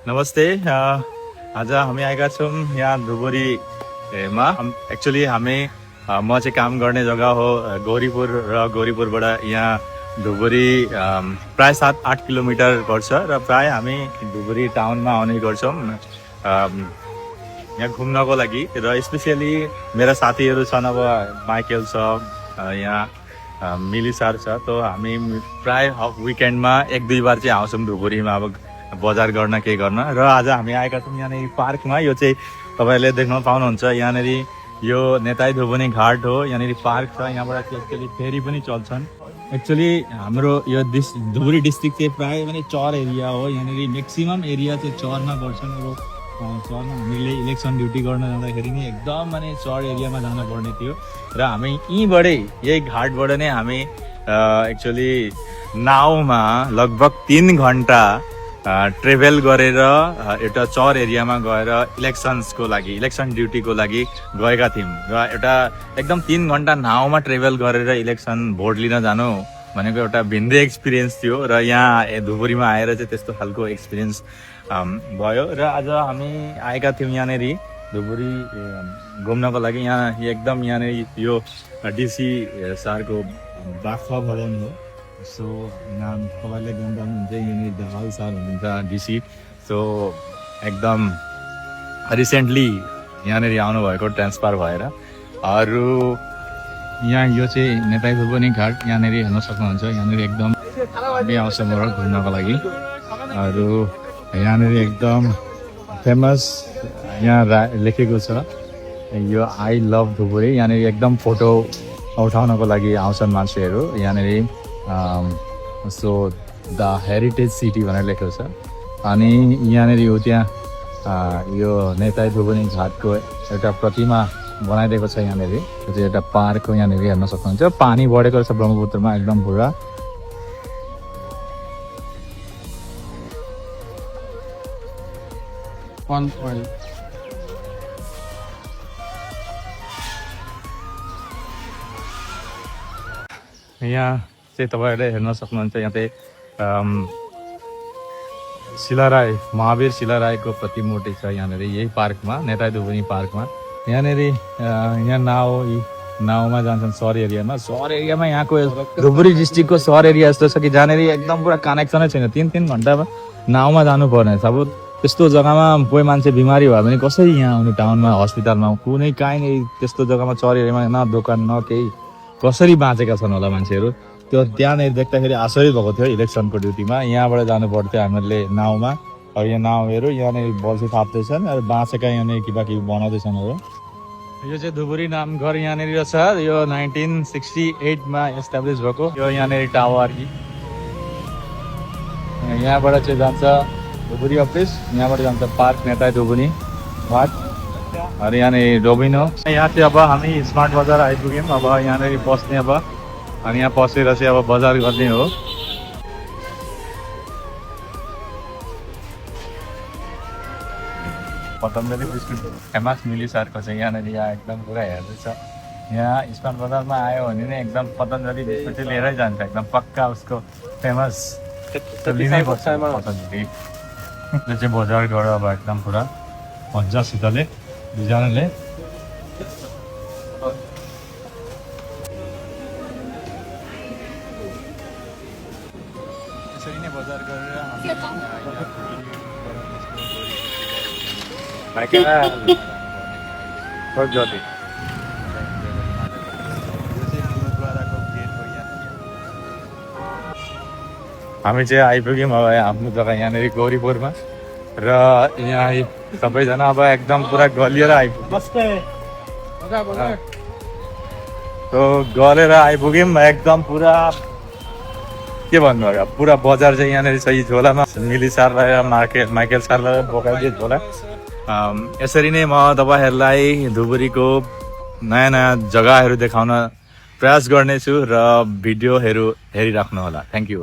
नमस्ते आज हामी आएका छौँ यहाँ धुबुरीमा। एक्चुअली म चाहिँ काम गर्ने जग्गा हो गौरीपुर र गौरीपुरबाट यहाँ धुबुरी प्राय 7-8 किलोमिटर पर्छ र प्राय हामी धुबुरी टाउनमा आउने गर्छौँ यहाँ घुम्नको लागि। र स्पेसियली मेरा साथीहरू छन्, अब माइकेल छ, यहाँ मिली सर छ, तो हामी प्राय विकेन्डमा 1-2 बार चाहिँ आउँछौँ धुबुरीमा अब बजार गर्न के गर्न। र आज हामी आएका छौँ यहाँनिर पार्कमा। यो चाहिँ तपाईँहरूले देख्न पाउनुहुन्छ, यहाँनिर यो नेताई धुबुनी घाट हो, यहाँनिर पार्क छ, यहाँबाट एक्चुअली फेरी पनि चल्छन्। एक्चुअली हाम्रो यो धुबुरी डिस्ट्रिक्ट चाहिँ प्राय पनि चर एरिया हो, यहाँनिर म्याक्सिमम एरिया चाहिँ चरमा गर्छन्। अब चरमा हामीले इलेक्सन ड्युटी गर्न जाँदाखेरि नि एकदम माने चर एरियामा जानुपर्ने थियो र हामी यहीँबाटै यही घाटबाट नै हामी एक्चुअली नाउमा लगभग 3 घन्टा ट्रेभल गरेर एउटा चर एरियामा गएर इलेक्सन ड्युटीको लागि गएका थियौँ। र एउटा एकदम 3 घन्टा नाउमा ट्रेभल गरेर इलेक्सन भोट लिन जानु भनेको एउटा भिन्दै एक्सपिरियन्स थियो र यहाँ धुबुरीमा आएर चाहिँ त्यस्तो खालको एक्सपिरियन्स भयो। र आज हामी आएका थियौँ यहाँनिर धुबुरी घुम्नको लागि। यहाँ एकदम यहाँनिर यो डिसी सरको बाख्वा भवन हो। सो नाम तपाईँले गाउँ पाउनुहुन्छ, यहाँनिर दहाल सर हुनुहुन्छ डिसी। सो एकदम रिसेन्टली यहाँनिर आउनुभएको ट्रान्सफर भएर। अरू यहाँ यो चाहिँ नेताई धुबुनी घाट यहाँनिर हेर्न सक्नुहुन्छ, यहाँनिर एकदम आउँछ म घुम्नको लागि। अरू यहाँनिर एकदम फेमस यहाँ लेखेको छ यो आई लभ धुबुरी। यहाँनिर एकदम फोटो उठाउनको लागि आउँछन् मान्छेहरू यहाँनिर। सो द हेरिटेज सिटी भनेर लेखेको छ। अनि यहाँनिर यो त्यहाँ यो नेताई धुबुनी घाटको एउटा प्रतिमा बनाइदिएको छ यहाँनिर। त्यो चाहिँ एउटा पार्क हो, यहाँनिर हेर्न सक्नुहुन्छ। पानी बढेको छ ब्रह्मपुत्रमा एकदम पुरा। यहाँ चाहिँ तपाईँहरूले हेर्न सक्नुहुन्छ, यहाँ चाहिँ शिलाराई महावीर शिलाराईको प्रतिमूर्ति छ यहाँनिर यही पार्कमा, नेताई धुबुनी पार्कमा। यहाँनिर यहाँ नाउँमा जान्छन् सहर एरियामा। सहर एरियामा यहाँको धुबुरी डिस्ट्रिक्टको सहर एरिया यस्तो छ कि जहाँनिर एकदम पुरा कनेक्सनै छैन, 3-3 घन्टामा नाउँमा जानुपर्ने। अब त्यस्तो जग्गामा कोही मान्छे बिमारी भयो भने कसरी यहाँ आउनु टाउनमा हस्पिटलमा, कुनै काहीँ नै त्यस्तो जग्गामा चर एरियामा न दोकान न केही, कसरी बाँचेका छन् होला मान्छेहरू। त्यो त्यहाँनिर देख्दाखेरि आश्चर्य भएको थियो इलेक्सनको ड्युटीमा। यहाँबाट जानु पर्थ्यो हामीले नाउँमा। अब यहाँ नाउँहरू यहाँनिर बल्छी थाप्दैछन् र बाँचेका यहाँनिर किबा बनाउँदैछन्। यो चाहिँ धुबुरी नामघर यहाँनिर छ, यो 1968मा एस्टाब्लिस भएको। यो यहाँनिर टावर, यहाँबाट चाहिँ जान्छ धुबुरी अफिस, यहाँबाट जान्छ पार्क नेताई धुबुनी घाट। अनि यहाँनिर डोमिनो। यहाँ चाहिँ अब हामी स्मार्ट बजार आइपुग्यौँ। अब यहाँनिर बस्ने अब, अनि यहाँ बसेर चाहिँ अब बजार गर्ने हो। पतञ्जली बिस्कुट फेमस मिली सरको चाहिँ यहाँनिर यहाँ एकदम पुरा हेर्दैछ। यहाँ स्मार्ट बजारमा आयो भने नै एकदम पतञ्जली बिस्कुट चाहिँ लिएरै जान्छ, एकदम पक्का उसको फेमस लिनै पर्छ पतञ्जली। त्यो चाहिँ बजार गएर अब एकदम पुरा मजासितले दुईजनाले यसरी नै बजार गरेर हामी चाहिँ आइपुग्यौँ अब आफ्नो जग्गा यहाँनिर गौरीपुरमा। र यहाँ सबैजना अब एकदम पुरा गलिएर आइपुग्यौँ। तो गलेर आइपुग्यौँ एकदम पुरा के भन्नु अब पुरा बजार चाहिँ यहाँनिर छ। झोलामा मिली सरलाई माइकेल सरलाई बोकाइदिए झोला। यसरी नै म तपाईँहरूलाई धुबुरीको नयाँ नयाँ जग्गाहरू देखाउन प्रयास गर्नेछु र भिडियोहरू हेरिराख्नु होला। Thank you.